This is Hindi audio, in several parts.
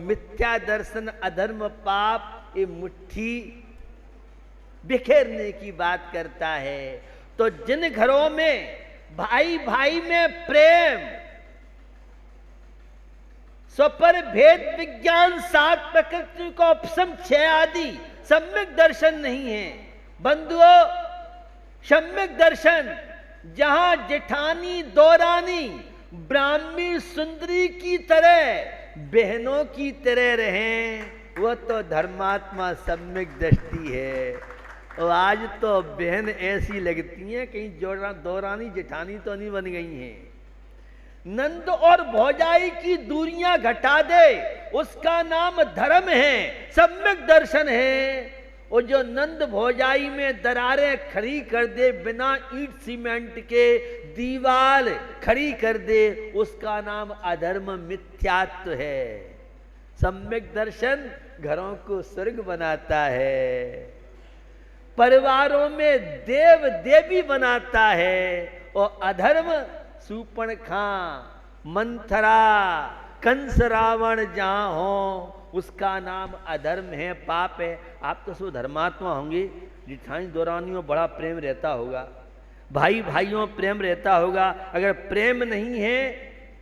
मिथ्या दर्शन, अधर्म, पाप ये मुट्ठी बिखेरने की बात करता है। तो जिन घरों में भाई भाई में प्रेम, स्वपर भेद विज्ञान, सात प्रकृति को उपशम छह आदि सम्यक दर्शन नहीं है बंधुओं, सम्यक दर्शन जहां जेठानी दौरानी ब्राह्मी सुंदरी की तरह बहनों की तरह रहें, वो तो धर्मात्मा सम्यक दृष्टि है। और आज तो बहन ऐसी लगती हैं कहीं दौरानी जेठानी तो नहीं बन गई हैं। नंद और भौजाई की दूरियां घटा दे, उसका नाम धर्म है, सम्यक दर्शन है। और जो नंद भौजाई में दरारें खड़ी कर दे, बिना ईंट सीमेंट के दीवार खड़ी कर दे, उसका नाम अधर्म, मिथ्यात्व है। सम्यक दर्शन घरों को स्वर्ग बनाता है, परिवारों में देव देवी बनाता है। और अधर्म सूर्पणखा, मंथरा, कंस, रावण जहां हो, उसका नाम अधर्म है, पाप है। आप तो सो धर्मात्मा होंगे, जिठानी दौरानियों बड़ा प्रेम रहता होगा, भाई भाइयों प्रेम रहता होगा। अगर प्रेम नहीं है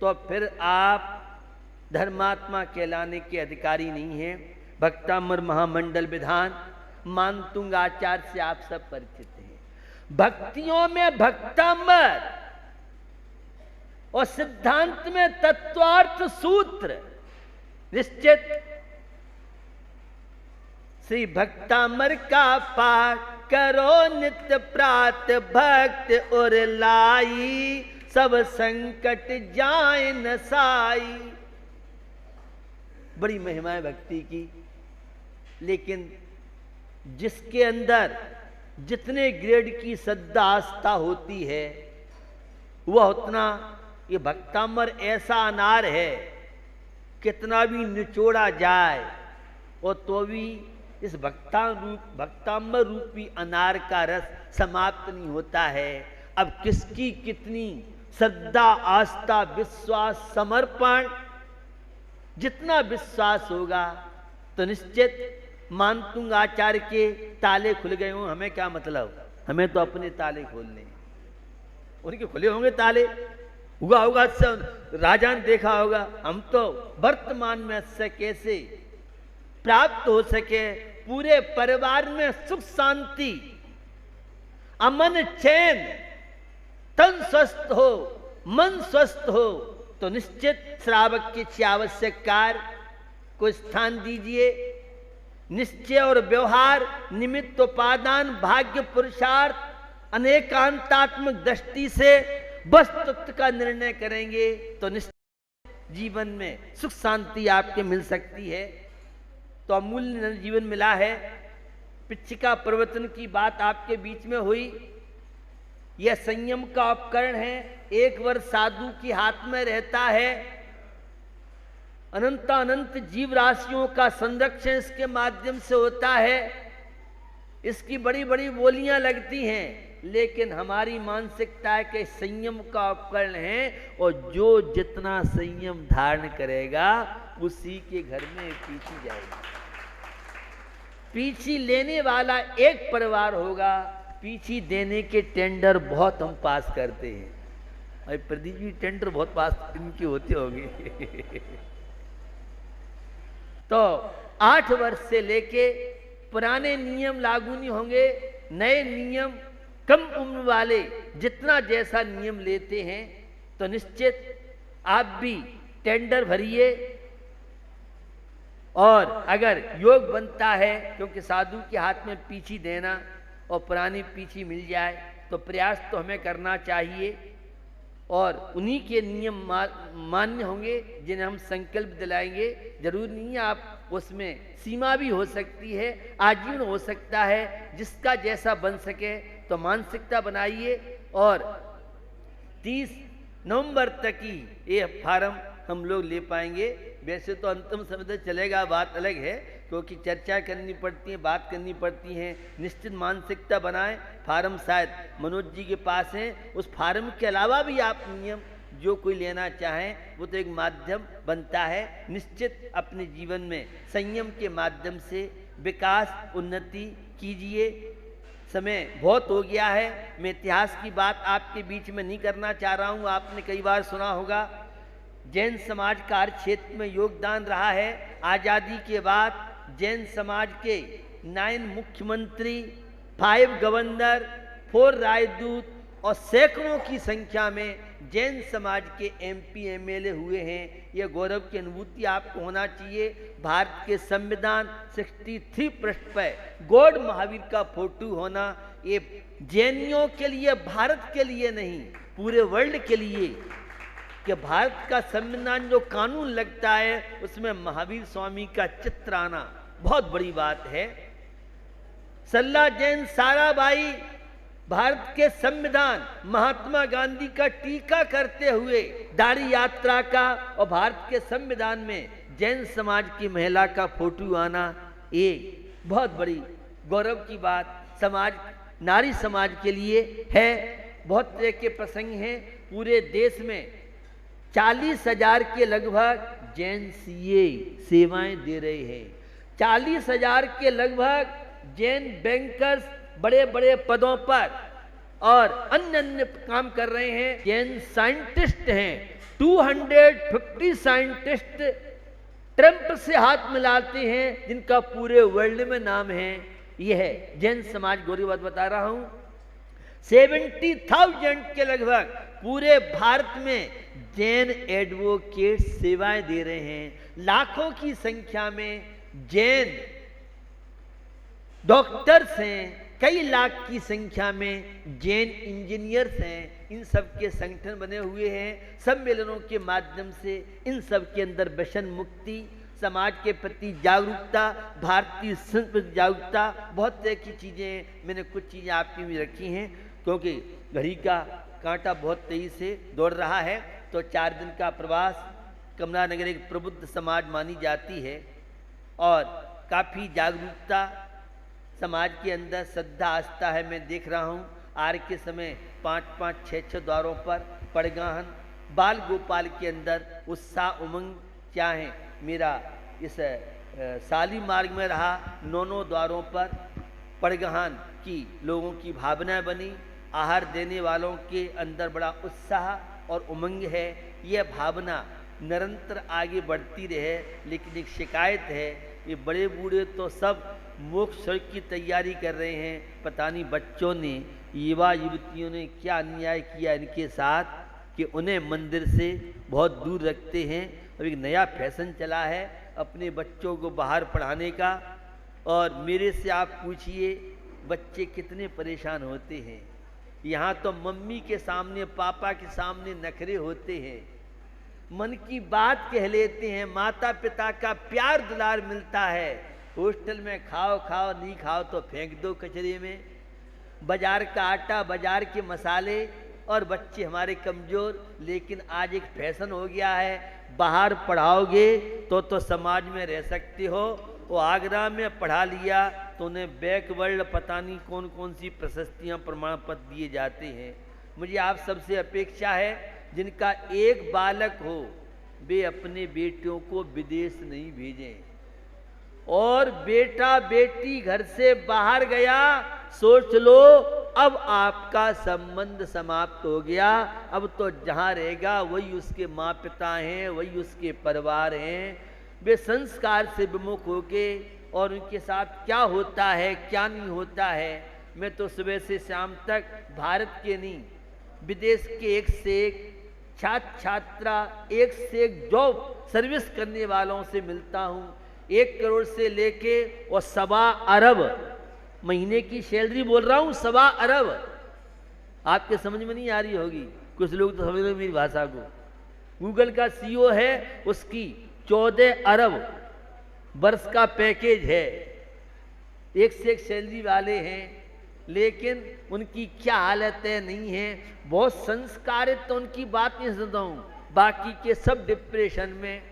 तो फिर आप धर्मात्मा कहलाने के अधिकारी नहीं हैं। भक्तामर महामंडल विधान मानतुंग आचार्य से आप सब परिचित हैं। भक्तियों में भक्तामर और सिद्धांत में तत्वार्थ सूत्र निश्चित। श्री भक्तामर का पाठ करो नित्य प्रात, भक्त और लाई, सब संकट जाए नसाई। बड़ी महिमा है भक्ति की, लेकिन जिसके अंदर जितने ग्रेड की श्रद्धा आस्था होती है वह उतना, ये भक्तामर ऐसा अनार है, कितना भी निचोड़ा जाए और तो भी इस भक्तामर रूपी अनार का रस समाप्त नहीं होता है। अब किसकी कितनी श्रद्धा, आस्था, विश्वास, समर्पण, जितना विश्वास होगा तो निश्चित मानतुंग आचार्य के ताले खुल गए हों। हमें क्या मतलब, हमें तो अपने ताले खोलने हैं, उनके खुले होंगे ताले। हुआ होगा राजा ने देखा होगा, हम तो वर्तमान में इससे कैसे प्राप्त हो सके, पूरे परिवार में सुख शांति, अमन चैन, तन स्वस्थ हो, मन स्वस्थ हो, तो निश्चित श्रावक के आवश्यक कार्य को स्थान दीजिए। निश्चय और व्यवहार, निमित्त, उपादान, भाग्य, पुरुषार्थ, अनेकांतात्मक दृष्टि से वस्तुत्व का निर्णय करेंगे तो निश्चित जीवन में सुख शांति आपके मिल सकती है। तो अमूल्य जीवन मिला है। पिछिका प्रवर्तन की बात आपके बीच में हुई, यह संयम का उपकरण है। एक वर्ष साधु के हाथ में रहता है, अनंत जीव राशियों का संरक्षण इसके माध्यम से होता है। इसकी बड़ी बड़ी बोलियां लगती हैं, लेकिन हमारी मानसिकता है कि संयम का उपकरण है, और जो जितना संयम धारण करेगा उसी के घर में पीछी जाएगी। पीछी लेने वाला एक परिवार होगा, पीछी देने के टेंडर बहुत हम पास करते हैं। अरे प्रदीप जी, टेंडर बहुत पास इनके होते होंगे। तो 8 वर्ष से लेके पुराने नियम लागू नहीं होंगे, नए नियम कम उम्र वाले जितना जैसा नियम लेते हैं, तो निश्चित आप भी टेंडर भरिए। और अगर योग बनता है, क्योंकि साधु के हाथ में पीछी देना और पुरानी पीछी मिल जाए, तो प्रयास तो हमें करना चाहिए। और उन्हीं के नियम मान्य होंगे जिन्हें हम संकल्प दिलाएंगे। जरूर नहीं है, आप उसमें सीमा भी हो सकती है, आजीवन हो सकता है, जिसका जैसा बन सके। तो मानसिकता बनाइए। और 30 नवंबर तक ही ये फार्म हम लोग ले पाएंगे। वैसे तो अंतिम समय तक चलेगा, बात अलग है, क्योंकि चर्चा करनी पड़ती है, बात करनी पड़ती है। निश्चित मानसिकता बनाएं। फार्म शायद मनोज जी के पास है, उस फार्म के अलावा भी आप नियम जो कोई लेना चाहे वो तो एक माध्यम बनता है। निश्चित अपने जीवन में संयम के माध्यम से विकास उन्नति कीजिए। समय बहुत हो गया है, मैं इतिहास की बात आपके बीच में नहीं करना चाह रहा हूँ। आपने कई बार सुना होगा जैन समाज का हर क्षेत्र में योगदान रहा है। आज़ादी के बाद जैन समाज के 9 मुख्यमंत्री, 5 गवर्नर, 4 राजदूत और सैकड़ों की संख्या में जैन समाज के MP MLA हुए हैं। यह गौरव की अनुभूति आपको होना चाहिए। भारत के संविधान 63 पृष्ठ पर गॉड महावीर का फोटो होना, ये जैनियों के लिए, भारत के लिए नहीं, पूरे वर्ल्ड के लिए, कि भारत का संविधान जो कानून लगता है उसमें महावीर स्वामी का चित्र आना बहुत बड़ी बात है। सल्ला जैन साराभाई भारत के संविधान, महात्मा गांधी का टीका करते हुए दांडी यात्रा का और भारत के संविधान में जैन समाज की महिला का फोटो आना एक बहुत बड़ी गौरव की बात समाज, नारी समाज के लिए है। बहुत तरह के प्रसंग हैं। पूरे देश में 40,000 के लगभग जैन CA सेवाएं दे रहे हैं। 40,000 के लगभग जैन बैंकर्स बड़े बड़े पदों पर और अन्य अन्य काम कर रहे हैं। जैन साइंटिस्ट हैं, 250 साइंटिस्ट ट्रंप से हाथ मिलाते हैं, जिनका पूरे वर्ल्ड में नाम है। यह है जैन समाज। गौरी बात बता रहा हूं, 70,000 के लगभग पूरे भारत में जैन एडवोकेट सेवाएं दे रहे हैं। लाखों की संख्या में जैन डॉक्टर्स हैं, कई लाख की संख्या में जैन इंजीनियर्स हैं। इन सब के संगठन बने हुए हैं। सम्मेलनों के माध्यम से इन सब के अंदर व्यसन मुक्ति, समाज के प्रति जागरूकता, भारतीय संस्कृति जागरूकता, बहुत तरह की चीज़ें। मैंने कुछ चीज़ें आपकी भी रखी हैं क्योंकि घड़ी का कांटा बहुत तेजी से दौड़ रहा है। तो 4 दिन का प्रवास, कमला नगर एक प्रबुद्ध समाज मानी जाती है और काफ़ी जागरूकता समाज के अंदर, श्रद्धा आस्था है। मैं देख रहा हूँ आर के समय 5-5, 6-6 द्वारों पर पड़गाहन, बाल गोपाल के अंदर उत्साह उमंग क्या है। मेरा इस साली मार्ग में रहा 9 द्वारों पर पड़गाहन की लोगों की भावना बनी। आहार देने वालों के अंदर बड़ा उत्साह और उमंग है। यह भावना निरंतर आगे बढ़ती रहे। लेकिन एक शिकायत है, ये बड़े बूढ़े तो सब मोक्ष की तैयारी कर रहे हैं। पता नहीं बच्चों ने, युवा युवतियों ने क्या अन्याय किया इनके साथ कि उन्हें मंदिर से बहुत दूर रखते हैं। अब एक नया फैशन चला है अपने बच्चों को बाहर पढ़ाने का। और मेरे से आप पूछिए बच्चे कितने परेशान होते हैं। यहाँ तो मम्मी के सामने, पापा के सामने नखरे होते हैं, मन की बात कह लेते हैं, माता पिता का प्यार दुलार मिलता है। हॉस्टल में खाओ खाओ, नहीं खाओ तो फेंक दो कचरे में। बाजार का आटा, बाजार के मसाले, और बच्चे हमारे कमज़ोर। लेकिन आज एक फैशन हो गया है, बाहर पढ़ाओगे तो समाज में रह सकते हो। वो आगरा में पढ़ा लिया तो उन्हें बैकवर्ल्ड पता नहीं कौन कौन सी प्रशस्तियाँ, प्रमाण पत्र दिए जाते हैं। मुझे आप सबसे अपेक्षा है जिनका एक बालक हो वे अपने बेटियों को विदेश नहीं भेजें। और बेटा बेटी घर से बाहर गया, सोच लो अब आपका संबंध समाप्त हो गया। अब तो जहाँ रहेगा वही उसके माँ पिता हैं, वही उसके परिवार हैं। वे संस्कार से विमुख होके और उनके साथ क्या होता है क्या नहीं होता है। मैं तो सुबह से शाम तक भारत के नहीं विदेश के एक से एक छात्र छात्रा, एक से एक जॉब सर्विस करने वालों से मिलता हूँ। 1 करोड़ से लेके और 1.25 अरब महीने की सैलरी बोल रहा हूँ, 1.25 अरब। आपके समझ में नहीं आ रही होगी, कुछ लोग तो समझ रहे मेरी भाषा को। गूगल का CEO है, उसकी 14 अरब वर्ष का पैकेज है। एक से एक सैलरी वाले हैं, लेकिन उनकी क्या हालत है नहीं है। बहुत संस्कारित तो उनकी बात नहीं सुनता हूँ, बाकी के सब डिप्रेशन में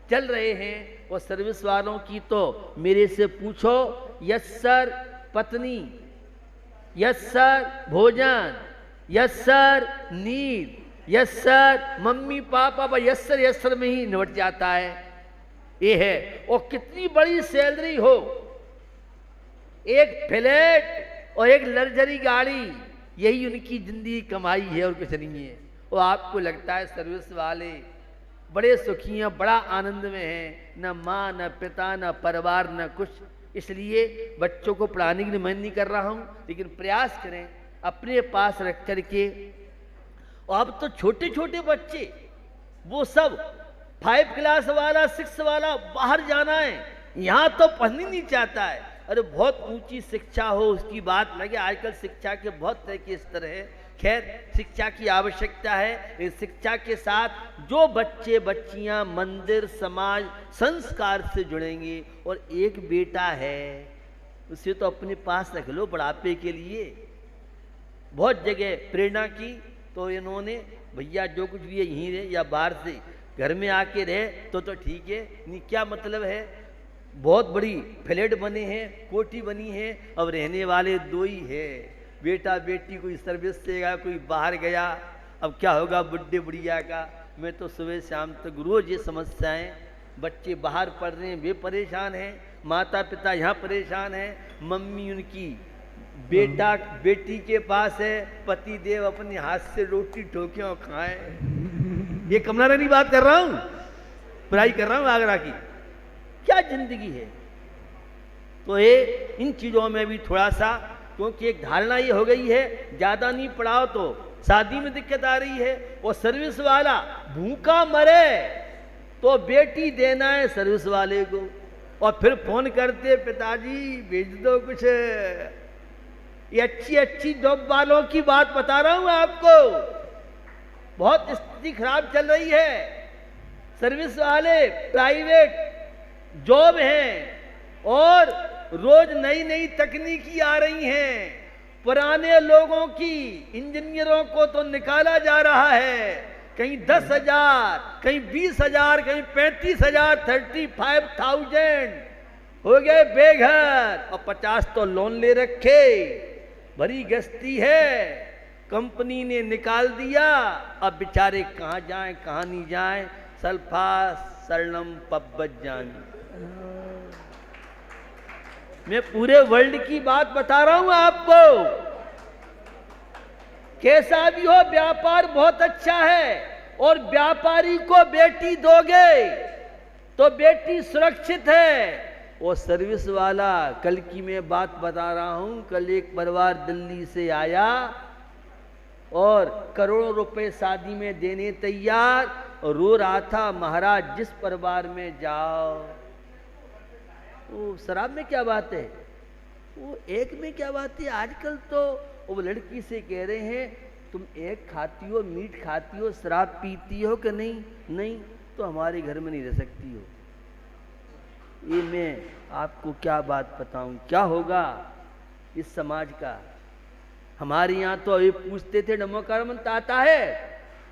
चल रहे हैं। और सर्विस वालों की तो मेरे से पूछो, यस सर पत्नी, यस सर भोजन, यस सर नींद, यस सर, मम्मी पापा बस यस सर यस सर में ही निपट जाता है। ये है। और कितनी बड़ी सैलरी हो, एक फ्लैट और एक लग्जरी गाड़ी, यही उनकी जिंदगी कमाई है और कुछ नहीं है। और आपको लगता है सर्विस वाले बड़े सुखी हैं, बड़ा आनंद में हैं, न माँ न पिता न परिवार न कुछ। इसलिए बच्चों को पढ़ाने के लिए मैं नहीं कर रहा हूँ, लेकिन प्रयास करें अपने पास रख करके। और अब तो छोटे छोटे बच्चे, वो सब 5 क्लास वाला 6 वाला बाहर जाना है, यहाँ तो पढ़नी नहीं चाहता है। अरे बहुत ऊंची शिक्षा हो उसकी बात लगे। आजकल शिक्षा के बहुत तरह के स्तर है। खैर, शिक्षा की आवश्यकता है। इस शिक्षा के साथ जो बच्चे बच्चियां मंदिर समाज संस्कार से जुड़ेंगे, और एक बेटा है उसे तो अपने पास रख लो बुढ़ापे के लिए। बहुत जगह प्रेरणा की तो इन्होंने, भैया जो कुछ भी है यहीं रहे या बाहर से घर में आके रहे तो ठीक है, नहीं क्या मतलब है। बहुत बड़ी फ्लैट बने हैं, कोठी बनी है, अब रहने वाले 2 ही है, बेटा बेटी, कोई सर्विस से गया कोई बाहर गया। अब क्या होगा बुढ़े बुढ़िया का। मैं तो सुबह शाम तक रोज ये समस्याएं, बच्चे बाहर पढ़ रहे हैं वे परेशान हैं, माता पिता यहाँ परेशान हैं, मम्मी उनकी बेटा बेटी के पास है, पति देव अपने हाथ से रोटी ठोके और खाएं। ये कमला रानी बात कर रहा हूँ, पढ़ाई कर रहा हूँ आगरा की। क्या जिंदगी है। तो ये इन चीजों में भी थोड़ा सा, क्योंकि एक धारणा ये हो गई है ज्यादा नहीं पढ़ाओ तो शादी में दिक्कत आ रही है। और सर्विस वाला भूखा मरे तो बेटी देना है सर्विस वाले को, और फिर फोन करते पिताजी भेज दो कुछ। ये अच्छी अच्छी जॉब वालों की बात बता रहा हूं आपको, बहुत स्थिति खराब चल रही है। सर्विस वाले प्राइवेट जॉब हैं और रोज नई नई तकनीकी आ रही हैं। पुराने लोगों की इंजीनियरों को तो निकाला जा रहा है, कहीं 10,000 कहीं 20,000 कहीं 35,000 35,000 हो गए बेघर, और 50 तो लोन ले रखे। भरी गश्ती है, कंपनी ने निकाल दिया। अब बेचारे कहाँ जाएं कहाँ नहीं जाएं। सल्फा शरणम पब्बजानी। मैं पूरे वर्ल्ड की बात बता रहा हूं आपको। कैसा भी हो व्यापार बहुत अच्छा है, और व्यापारी को बेटी दोगे तो बेटी सुरक्षित है। वो सर्विस वाला, कल की मैं बात बता रहा हूं, कल एक परिवार दिल्ली से आया और करोड़ों रुपए शादी में देने तैयार, और रो रहा था महाराज जिस परिवार में जाओ। वो शराब में क्या बात है, वो एक में क्या बात है। आजकल तो वो लड़की से कह रहे हैं तुम एक खाती हो, मीट खाती हो, शराब पीती हो कि नहीं, नहीं तो हमारे घर में नहीं रह सकती हो। ये मैं आपको क्या बात बताऊं, क्या होगा इस समाज का। हमारे यहाँ तो अभी पूछते थे नमोकार मंत्र आता है,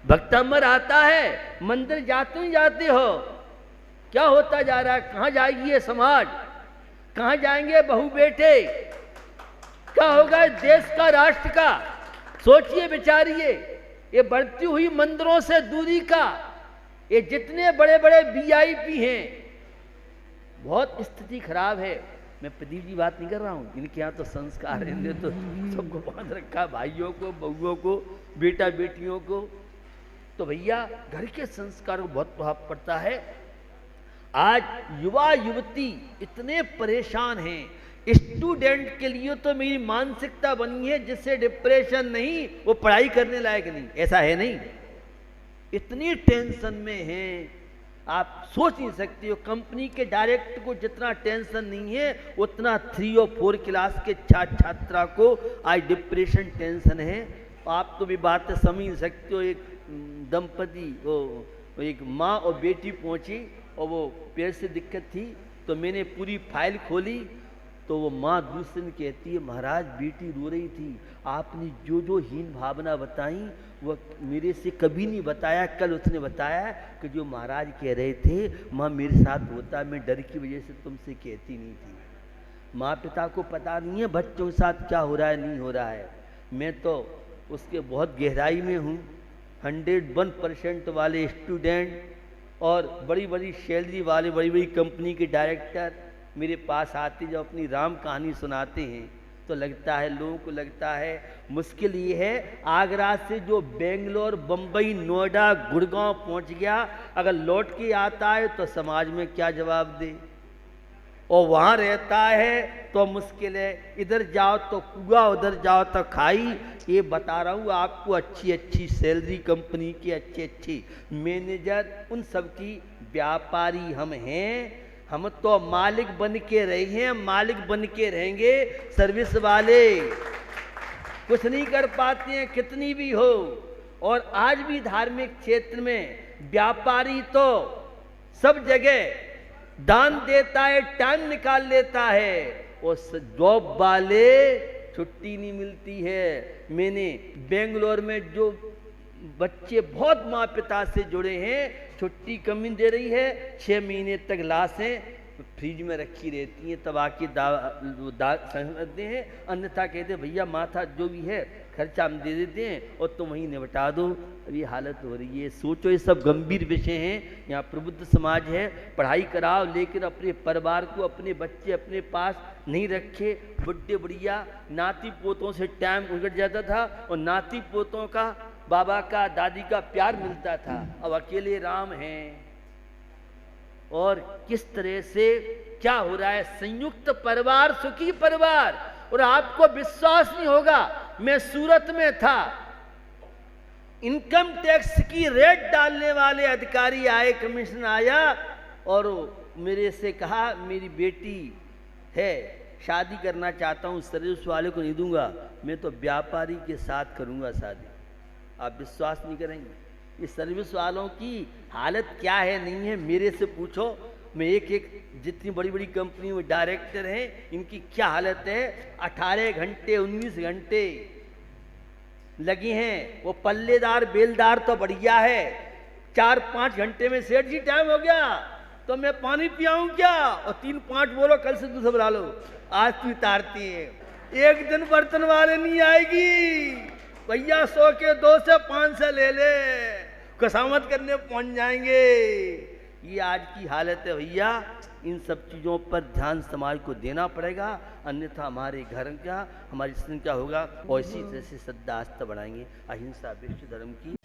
भक्तंबर आता है, मंदिर जाते ही जाते हो। क्या होता जा रहा है, कहाँ जाएगी ये समाज, कहाँ जाएंगे बहू बेटे, क्या होगा देश का राष्ट्र का। सोचिए बेचारिए, ये बढ़ती हुई मंदिरों से दूरी का, ये जितने बड़े बड़े वीआईपी हैं, बहुत स्थिति खराब है। मैं प्रदीप जी बात नहीं कर रहा हूँ, इनके यहाँ तो संस्कार है, तो सबको बांध रखा, भाइयों को बहुओं को बेटा बेटियों को। तो भैया घर के संस्कार को बहुत प्रभाव पड़ता है। आज युवा युवती इतने परेशान हैं। स्टूडेंट के लिए तो मेरी मानसिकता बनी है जिससे डिप्रेशन नहीं, वो पढ़ाई करने लायक नहीं, ऐसा है नहीं, इतनी टेंशन में हैं आप सोच नहीं सकते हो। कंपनी के डायरेक्टर को जितना टेंशन नहीं है, उतना 3 और 4 क्लास के छात्रा को आज डिप्रेशन टेंशन है। आप तो भी बात समझ नहीं सकते हो। एक दंपति, वो एक माँ और बेटी पहुंची, और वो पैर से दिक्कत थी, तो मैंने पूरी फाइल खोली, तो वो माँ दूसरे दिन कहती है महाराज बेटी रो रही थी, आपने जो जो हीन भावना बताई वो मेरे से कभी नहीं बताया। कल उसने बताया कि जो महाराज कह रहे थे माँ मेरे साथ होता, मैं डर की वजह से तुमसे कहती नहीं थी। माँ पिता को पता नहीं है बच्चों के साथ क्या हो रहा है नहीं हो रहा है। मैं तो उसके बहुत गहराई में हूँ। 101% वाले स्टूडेंट और बड़ी बड़ी सैलरी वाले बड़ी बड़ी कंपनी के डायरेक्टर मेरे पास आते जब अपनी राम कहानी सुनाते हैं तो लगता है, लोगों को लगता है मुश्किल ये है, आगरा से जो बेंगलोर, बम्बई, नोएडा, गुड़गांव पहुंच गया, अगर लौट के आता है तो समाज में क्या जवाब दे, और वहाँ रहता है तो मुश्किल है, इधर जाओ तो कुआ, उधर जाओ तो खाई। ये बता रहा हूँ आपको, अच्छी अच्छी सैलरी कंपनी के अच्छे अच्छे मैनेजर, उन सब की व्यापारी हम हैं। हम तो मालिक बन के रहे हैं, मालिक बन के रहेंगे। सर्विस वाले कुछ नहीं कर पाते हैं कितनी भी हो। और आज भी धार्मिक क्षेत्र में व्यापारी तो सब जगह दान देता है, टाइम निकाल लेता है, और जॉब वाले छुट्टी नहीं मिलती है। मैंने बेंगलोर में जो बच्चे बहुत माँ पिता से जुड़े हैं, छुट्टी कमी दे रही है, 6 महीने तक लाशें फ्रिज में रखी रहती हैं, तब आके समझते हैं, अन्यथा कहते भैया माथा जो भी है खर्चा हम दे देते हैं और तुम वहीं निपटा दो। अब ये हालत हो रही है। सोचो, ये सब गंभीर विषय हैं। यहाँ प्रबुद्ध समाज है, पढ़ाई कराओ, लेकिन अपने परिवार को, अपने बच्चे अपने पास नहीं रखे। बुढ़े बुढ़िया नाती पोतों से टाइम उगड़ जाता था और नाती पोतों का, बाबा का, दादी का प्यार मिलता था। अब अकेले राम हैं। और किस तरह से क्या हो रहा है, संयुक्त परिवार सुखी परिवार। और आपको विश्वास नहीं होगा, मैं सूरत में था, इनकम टैक्स की रेट डालने वाले अधिकारी आए, कमीशन आया और मेरे से कहा मेरी बेटी है, शादी करना चाहता हूँ, सर्विस वाले को नहीं दूंगा, मैं तो व्यापारी के साथ करूंगा शादी। आप विश्वास नहीं करेंगे ये सर्विस वालों की हालत क्या है, नहीं है, मेरे से पूछो। मैं एक एक जितनी बड़ी बड़ी कंपनी में डायरेक्टर हैं, इनकी क्या हालत है। 18 घंटे 19 घंटे लगी हैं। वो पल्लेदार बेलदार तो बढ़िया है, 4-5 घंटे में सेठ जी टाइम हो गया तो मैं पानी पियाऊं क्या, और 3-5 बोलो कल से दूसरा बुला लो। आज तू तारती है, एक दिन बर्तन वाले नहीं आएगी भैया, 100 के 2 से 5 से ले ले, खुशामद करने पहुंच जाएंगे। ये आज की हालत है भैया। इन सब चीज़ों पर ध्यान समाज को देना पड़ेगा, अन्यथा हमारे घर का, हमारी संख्या होगा, और इसी तरह से श्रद्धा आस्था बढ़ाएंगे। अहिंसा विश्व धर्म की।